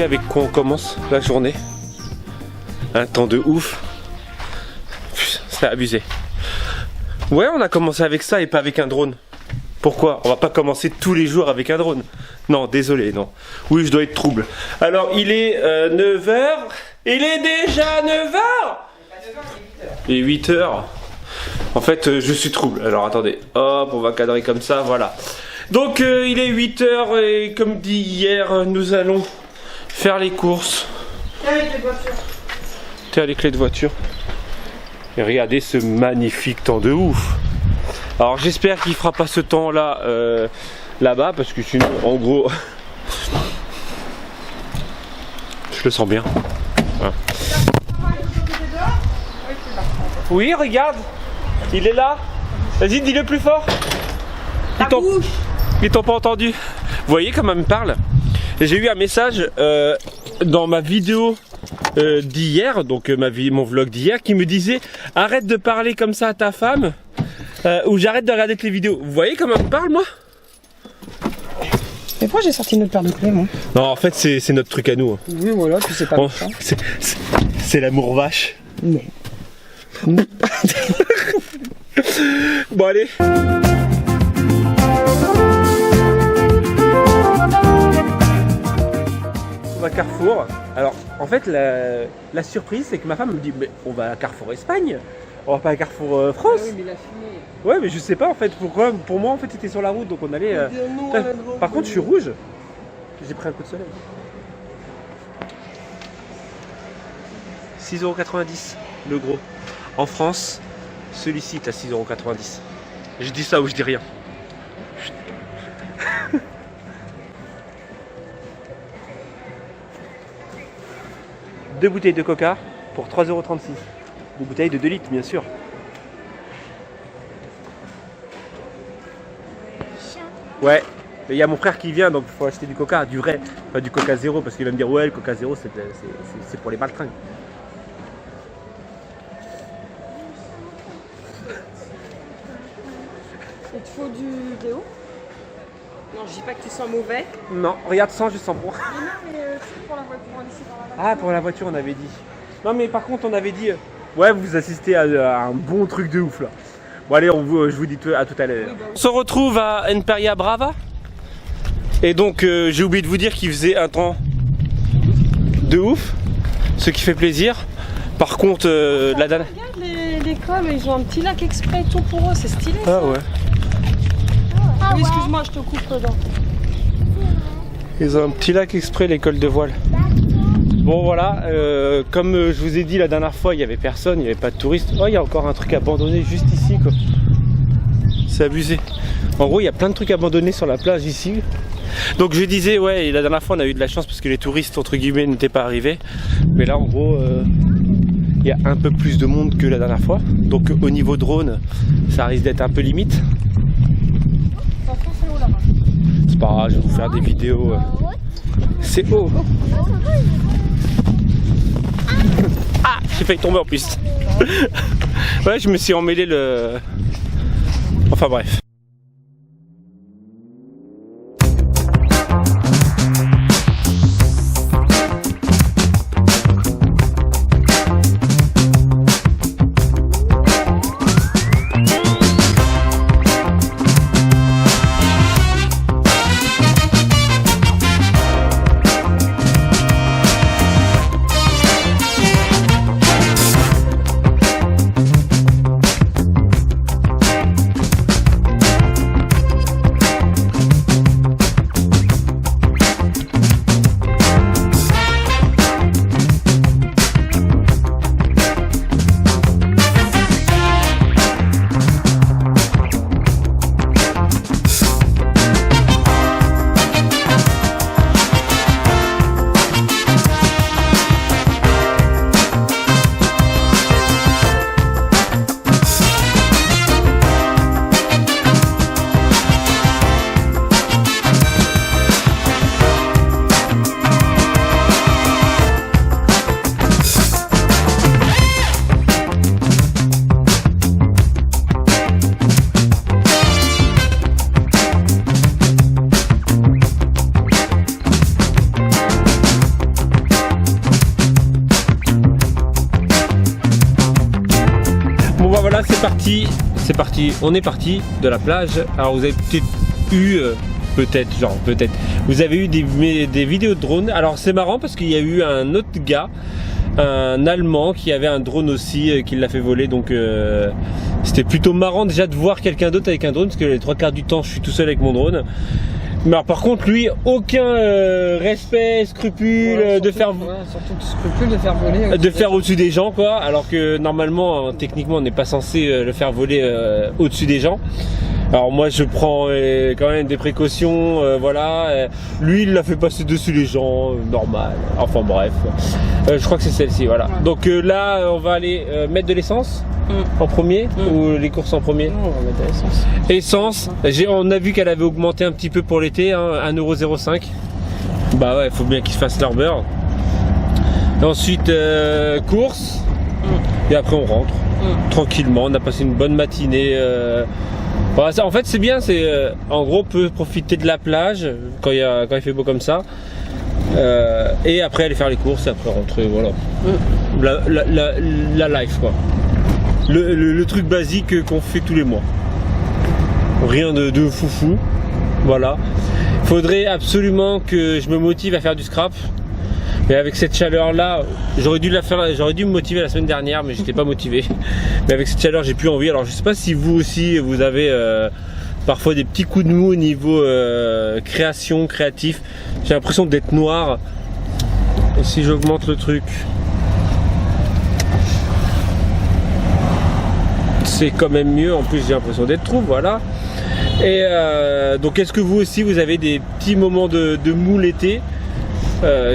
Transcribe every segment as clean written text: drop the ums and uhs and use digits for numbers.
avec quoi on commence la journée. Un temps de ouf. C'est abusé. Ouais, on a commencé avec ça et pas avec un drone. Pourquoi? On va pas commencer tous les jours avec un drone. Non, désolé, non. Oui, je dois être trouble. Alors, il est 9h. Il est déjà 9h. Et 8h. En fait, je suis trouble. Alors, attendez. Hop, on va cadrer comme ça, voilà. Donc, il est 8h et comme dit hier, nous allons faire les courses. Tiens, les clés de voiture. Tiens, les clés de voiture. Et regardez ce magnifique temps de ouf. Alors j'espère qu'il fera pas ce temps là là-bas parce que sinon en gros je le sens bien. Hein. Oui, regarde, il est là. Vas-y, dis-le plus fort. Ils t'ont pas entendu. Vous voyez comment il me parle. J'ai eu un message dans ma vidéo d'hier, donc mon vlog d'hier, qui me disait arrête de parler comme ça à ta femme ou j'arrête de regarder tes vidéos. Vous voyez comment elle me parle, moi? Mais pourquoi j'ai sorti notre paire de clés, moi? Non, en fait c'est notre truc à nous. Hein. Oui, voilà, tu sais pas. Bon, c'est l'amour vache. Non. Bon allez. À Carrefour. Alors en fait la surprise c'est que ma femme me dit mais on va à Carrefour Espagne, on va pas à Carrefour France. Ah oui, mais la fumée. Ouais mais je sais pas en fait pourquoi, pour moi en fait c'était sur la route donc on allait par contre je suis rouge, j'ai pris un coup de soleil. 6,90 € le gros. En France celui-ci est à 6,90 €. Je dis ça ou je dis rien. 2 bouteilles de coca pour 3,36 €. Des bouteilles de 2 litres, bien sûr. Ouais, mais il y a mon frère qui vient, donc il faut acheter du coca, du vrai, pas du coca zéro, parce qu'il va me dire ouais, le coca zéro c'est pour les baltringues. Il te faut du déo? Non, je dis pas que tu sens mauvais. Non, regarde sans, je sens bon. Mais non, mais c'est pour la voiture, on est ici par la voiture. Ah, pour la voiture, on avait dit. Non, mais par contre, on avait dit ouais, vous assistez à un bon truc de ouf là. Bon, allez, je vous dis à tout à l'heure. Oui, bah oui. On se retrouve à Emperia Brava. Et donc, j'ai oublié de vous dire qu'il faisait un temps de ouf, ce qui fait plaisir. Par contre, la dernière. Regarde les coms, ils ont un petit lac exprès et tout pour eux, c'est stylé. Ah ouais. Oui, excuse-moi, je te coupe dedans. Ils ont un petit lac exprès, l'école de voile. Bon voilà, comme je vous ai dit la dernière fois, il n'y avait personne, il n'y avait pas de touristes. Oh, il y a encore un truc abandonné juste ici quoi. C'est abusé. En gros, il y a plein de trucs abandonnés sur la plage ici. Donc je disais, ouais, la dernière fois on a eu de la chance parce que les touristes entre guillemets n'étaient pas arrivés. Mais là en gros, il y a un peu plus de monde que la dernière fois. Donc au niveau drone, ça risque d'être un peu limite. Attention, c'est haut là-bas. C'est pas grave, je vais vous faire des vidéos. C'est haut. Ah, j'ai failli tomber en plus. Ouais, je me suis emmêlé le... Enfin bref. c'est parti, on est parti de la plage. Alors vous avez peut-être eu, vous avez eu des vidéos de drone. Alors c'est marrant parce qu'il y a eu un autre gars, un Allemand qui avait un drone aussi, qui l'a fait voler. Donc c'était plutôt marrant déjà de voir quelqu'un d'autre avec un drone, parce que les 3 quarts du temps je suis tout seul avec mon drone. Mais alors, par contre lui, aucun respect, scrupule, surtout scrupule de faire voler. De faire au-dessus des gens, quoi. Alors que normalement, techniquement, on n'est pas censé le faire voler au-dessus des gens. Alors moi je prends quand même des précautions, voilà. Lui il l'a fait passer dessus les gens, normal. Enfin bref, je crois que c'est celle-ci, voilà. Ouais. Donc là on va aller mettre de l'essence en premier ou les courses en premier? Non, on va mettre de l'essence. Essence, on a vu qu'elle avait augmenté un petit peu pour l'été, hein, 1,05 €. Bah ouais, il faut bien qu'ils se fassent leur beurre. Et ensuite course, et après on rentre tranquillement. On a passé une bonne matinée. Voilà, ça, en fait c'est bien, c'est en gros on peut profiter de la plage quand il fait beau comme ça, et après aller faire les courses et après rentrer, voilà. La life, quoi. Le truc basique qu'on fait tous les mois. Rien de foufou, voilà. Faudrait absolument que je me motive à faire du scrap. Mais avec cette chaleur là, j'aurais dû me motiver la semaine dernière, mais j'étais pas motivé. Mais avec cette chaleur, j'ai plus envie. Alors je sais pas si vous aussi vous avez parfois des petits coups de mou au niveau créatif. J'ai l'impression d'être noir. Et si j'augmente le truc, c'est quand même mieux. En plus j'ai l'impression d'être trou, voilà. Et donc est-ce que vous aussi vous avez des petits moments de mou l'été?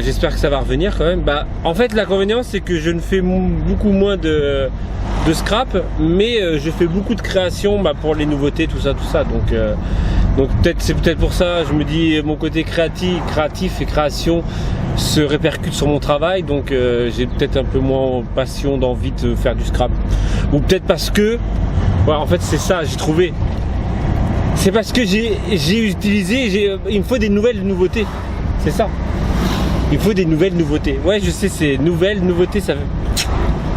J'espère que ça va revenir quand même. Bah, en fait l'inconvénient c'est que je ne fais beaucoup moins de scrap, mais je fais beaucoup de création pour les nouveautés, tout ça. Donc c'est peut-être pour ça, je me dis mon côté créatif et création se répercute sur mon travail, donc j'ai peut-être un peu moins passion, d'envie de faire du scrap. Ou peut-être parce que, ouais, en fait c'est ça, j'ai trouvé. C'est parce que j'ai utilisé, il me faut des nouveautés, c'est ça. Il faut des nouvelles nouveautés. Ouais, je sais, c'est nouveautés, ça.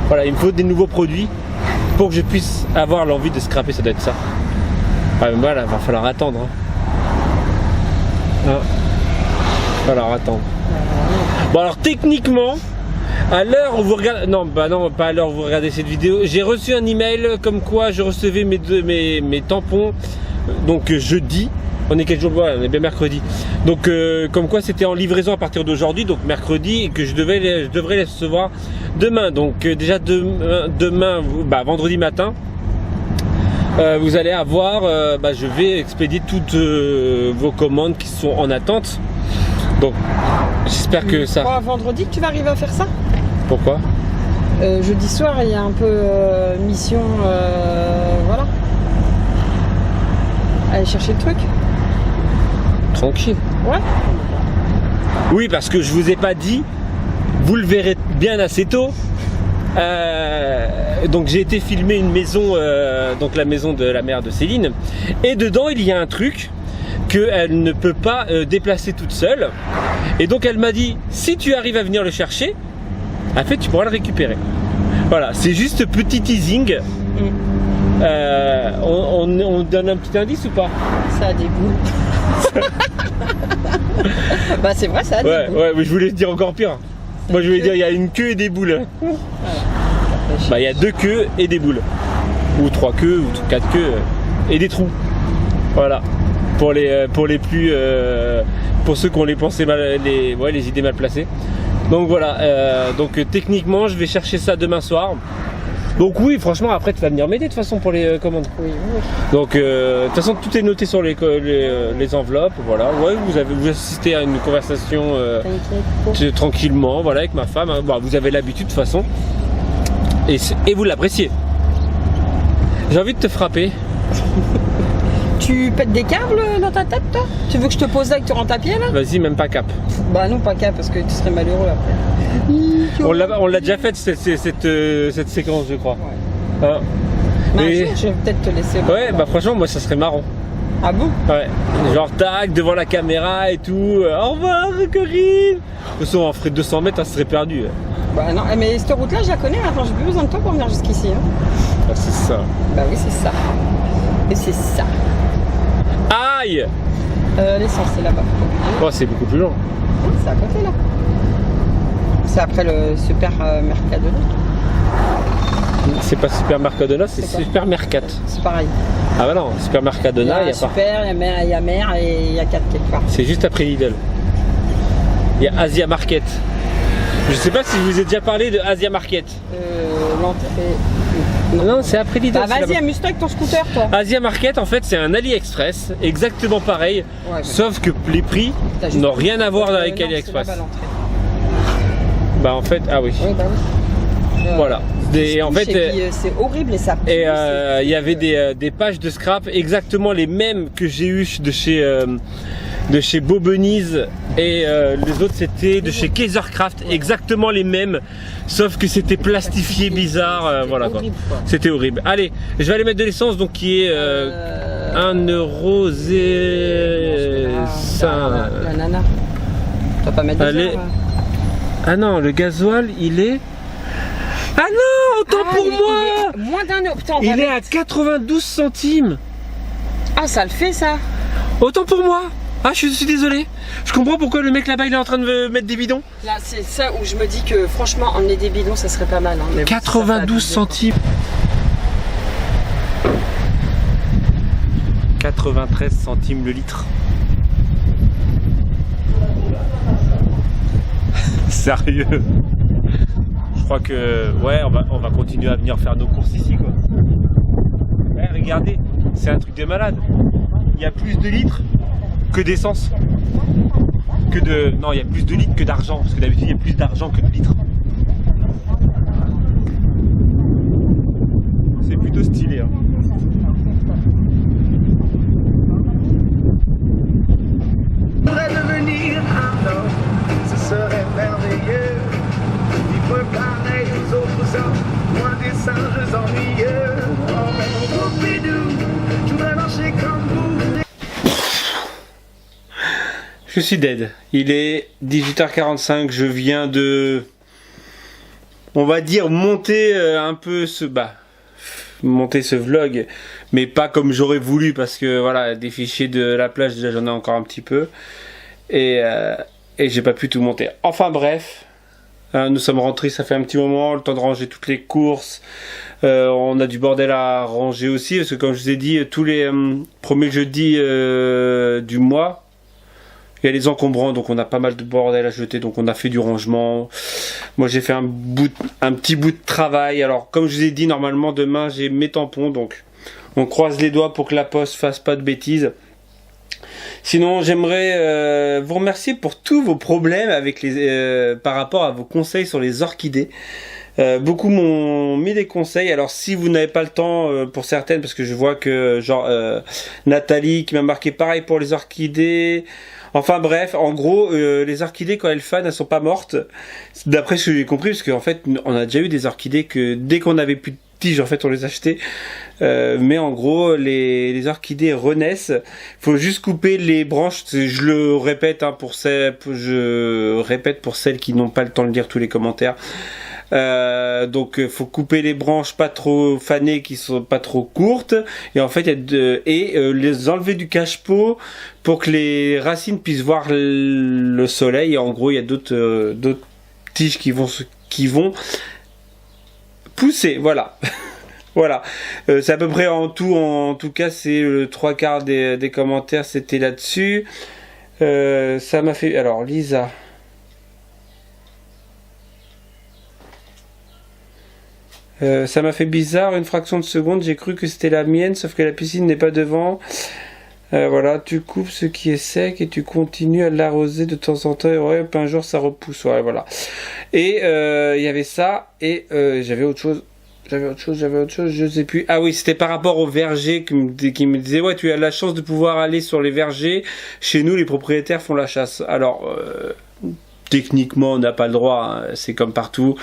Voilà, il me faut des nouveaux produits pour que je puisse avoir l'envie de scraper, ça doit être ça. Ah, mais voilà, va falloir attendre. Va falloir attendre. Bon, alors techniquement, à l'heure où vous regardez. Non, pas à l'heure où vous regardez cette vidéo. J'ai reçu un email comme quoi je recevais mes tampons. Donc jeudi. On est quel jour? Voilà, on est bien mercredi. Donc comme quoi c'était en livraison à partir d'aujourd'hui, donc mercredi, et que je devrais les recevoir demain. Donc déjà demain, vendredi matin, vous allez avoir, je vais expédier toutes vos commandes qui sont en attente. Donc j'espère que ça. Vendredi que tu vas arriver à faire ça? Pourquoi? Jeudi soir il y a un peu mission, voilà. Aller chercher le truc. Tranquille. Ouais. Oui, parce que je vous ai pas dit, vous le verrez bien assez tôt. Donc j'ai été filmer une maison, donc la maison de la mère de Céline, et dedans il y a un truc qu'elle ne peut pas déplacer toute seule. Et donc elle m'a dit, si tu arrives à venir le chercher, en fait tu pourras le récupérer. Voilà, c'est juste petit teasing. On donne un petit indice ou pas? Ça a des boules. Bah c'est vrai, ça a des boules. Ouais, mais je voulais dire encore pire. Moi je voulais dire il y a une queue et des boules. Bah il y a 2 queues et des boules. Ou 3 queues, ou 4 queues et des trous. Voilà. Pour les plus pour ceux qui ont les pensées les idées mal placées. Donc voilà, techniquement je vais chercher ça demain soir. Donc oui, franchement, après tu vas venir m'aider de toute façon pour les commandes. Oui. Donc de toute façon tout est noté sur les enveloppes, voilà. Ouais, vous assistez à une conversation tranquillement, voilà, avec ma femme. Hein. Bon, vous avez l'habitude de toute façon, et vous l'appréciez. J'ai envie de te frapper. Tu pètes des câbles dans ta tête, toi? Tu veux que je te pose là et que tu rentres à pied là? Vas-y, même pas cap. Bah non, pas cap, parce que tu serais malheureux après. On l'a déjà faite cette séquence, je crois. Ouais. Hein. Bah, je vais peut-être te laisser. Ouais, franchement, moi ça serait marrant. Ah bon? Ouais. Genre tac, devant la caméra et tout. Au revoir, Corinne. De toute façon, on ferait 200 mètres, ça serait perdu. Bah non, mais cette route-là, je la connais. Attends, j'ai plus besoin de toi pour venir jusqu'ici. Hein. Ah, c'est ça. Bah oui, c'est ça. Et c'est ça. Aïe! L'essence, c'est là-bas. Oh, c'est beaucoup plus long. C'est à côté, là. C'est après le super Mercadona. C'est pas Super Mercadona, c'est C'est quoi? Super Mercat. C'est pareil. Ah bah non, Super Il y Mercadona, il y a pas. super, il y a mer et il y a 4 quelque part. C'est juste après Lidl. Il y a Asia Market. Je sais pas si je vous ai déjà parlé de Asia Market. L'entrée. Non, c'est après Lidl. Bah c'est vas-y, là-bas. amuse-toi avec ton scooter, toi. Asia Market, en fait, c'est un AliExpress, exactement pareil, Ouais, mais sauf que les prix t'as juste- n'ont rien à voir avec non, AliExpress. c'est là-bas, l'entrée. Bah en fait, ah oui. Oui, bah oui. Voilà. Et en fait, Et puis, c'est horrible et ça pue. et il y avait des pages de scrap exactement les mêmes que j'ai eu de chez Bobenies et les autres c'était de chez Kaisercraft, exactement les mêmes, sauf que c'était plastifié bizarre, voilà quoi. Horrible, quoi. C'était horrible. Allez, je vais aller mettre de l'essence donc qui est 1,05 €. La nana. Tu vas pas mettre Allez. des heures, Ah non, le gasoil il est. Ah non, autant pour moi! il est moins d'un euro. Putain, on va Il est mettre- à 92 centimes. Ah, ça le fait, ça. Autant pour moi. Ah, je suis désolé. Je comprends pourquoi le mec là-bas il est en train de me mettre des bidons. Là, c'est ça où je me dis que franchement, emmener des bidons, ça serait pas mal. Hein, mais bon, 92 ça fait abuser, centimes. 93 centimes le litre. Sérieux. Je crois que ouais, on va continuer à venir faire nos courses ici quoi. Ouais, regardez, c'est un truc de malade. Il y a plus de litres que d'essence. Non, il y a plus de litres que d'argent, parce que d'habitude il y a plus d'argent que de litres. C'est plutôt stylé. Hein. Je voudrais devenir un homme, ce serait merveilleux. Vivre pareil aux autres hommes, moins des singes ennuyeux. Oh, Pompidou, je voudrais marcher comme vous. Je suis dead. Il est 18h45, je viens de... On va dire monter un peu monter ce vlog, mais pas comme j'aurais voulu parce que voilà, des fichiers de la plage déjà j'en ai encore un petit peu et j'ai pas pu tout monter. Enfin bref, nous sommes rentrés, ça fait un petit moment, le temps de ranger toutes les courses. On a du bordel à ranger aussi parce que comme je vous ai dit, tous les premiers jeudis du mois, il y a les encombrants, donc on a pas mal de bordel à jeter, donc on a fait du rangement. Moi j'ai fait un petit bout de travail. Alors comme je vous ai dit, normalement demain j'ai mes tampons, donc on croise les doigts pour que la poste fasse pas de bêtises. Sinon j'aimerais vous remercier pour tous vos problèmes avec par rapport à vos conseils sur les orchidées. Beaucoup m'ont mis des conseils. Alors si vous n'avez pas le temps pour certaines, parce que je vois que genre Nathalie qui m'a marqué pareil pour les orchidées. Enfin bref, en gros, les orchidées quand elles fanent, elles sont pas mortes. D'après ce que j'ai compris, parce qu'en fait, on a déjà eu des orchidées que dès qu'on avait plus de tiges, en fait, on les achetait. Mais en gros, les orchidées renaissent. Faut juste couper les branches. Je le répète, hein, je répète pour celles qui n'ont pas le temps de lire tous les commentaires. Donc faut couper les branches pas trop fanées qui sont pas trop courtes et en fait les enlever du cache-pot pour que les racines puissent voir le soleil. Et en gros il y a d'autres tiges qui vont pousser, voilà. Voilà, c'est à peu près en tout cas c'est le 3/4 des commentaires c'était là-dessus. Ça m'a fait, alors Lisa, ça m'a fait bizarre, une fraction de seconde, j'ai cru que c'était la mienne, sauf que la piscine n'est pas devant. Voilà, tu coupes ce qui est sec et tu continues à l'arroser de temps en temps, et ouais, un jour ça repousse, ouais, voilà. Et il y avait ça, et j'avais autre chose, je sais plus. Ah oui, c'était par rapport aux vergers qui me disait ouais, tu as la chance de pouvoir aller sur les vergers, chez nous les propriétaires font la chasse. Alors... techniquement, on n'a pas le droit, hein. C'est comme partout.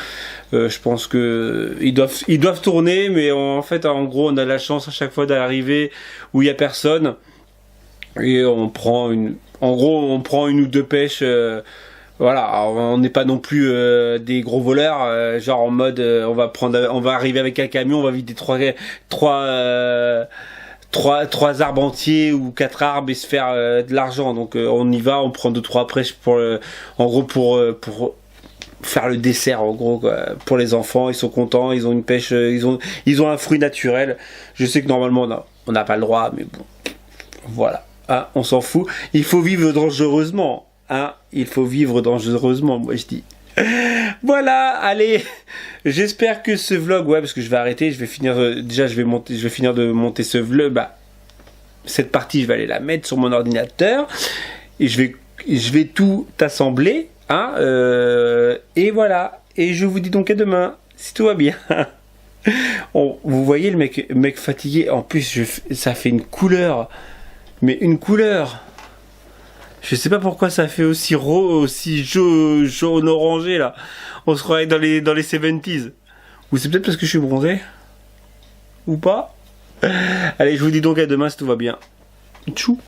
Je pense que ils doivent tourner, mais en fait, en gros, on a la chance à chaque fois d'arriver où il y a personne et on prend une ou deux pêches Voilà, alors, on n'est pas non plus des gros voleurs, genre en mode on va arriver avec un camion, on va vider trois arbres entiers ou 4 arbres et se faire de l'argent. Donc on y va, on prend 2-3 prêches en gros pour faire le dessert en gros quoi. Pour les enfants, ils sont contents, ils ont une pêche, ils ont un fruit naturel. Je sais que normalement on n'a pas le droit, mais bon, voilà, hein, on s'en fout. Il faut vivre dangereusement, hein, il faut vivre dangereusement, moi je dis. Voilà, allez, j'espère que ce vlog, ouais, parce que je vais arrêter, je vais finir, déjà je vais finir de monter ce vlog, bah, cette partie je vais aller la mettre sur mon ordinateur, et je vais tout assembler, hein, et voilà, et je vous dis donc à demain, si tout va bien. Vous voyez le mec fatigué, en plus ça fait une couleur, mais une couleur. Je sais pas pourquoi ça fait aussi aussi jaune orangé là. On se croirait dans les 70s. Ou c'est peut-être parce que je suis bronzé. Ou pas. Allez, je vous dis donc à demain si tout va bien. Tchou.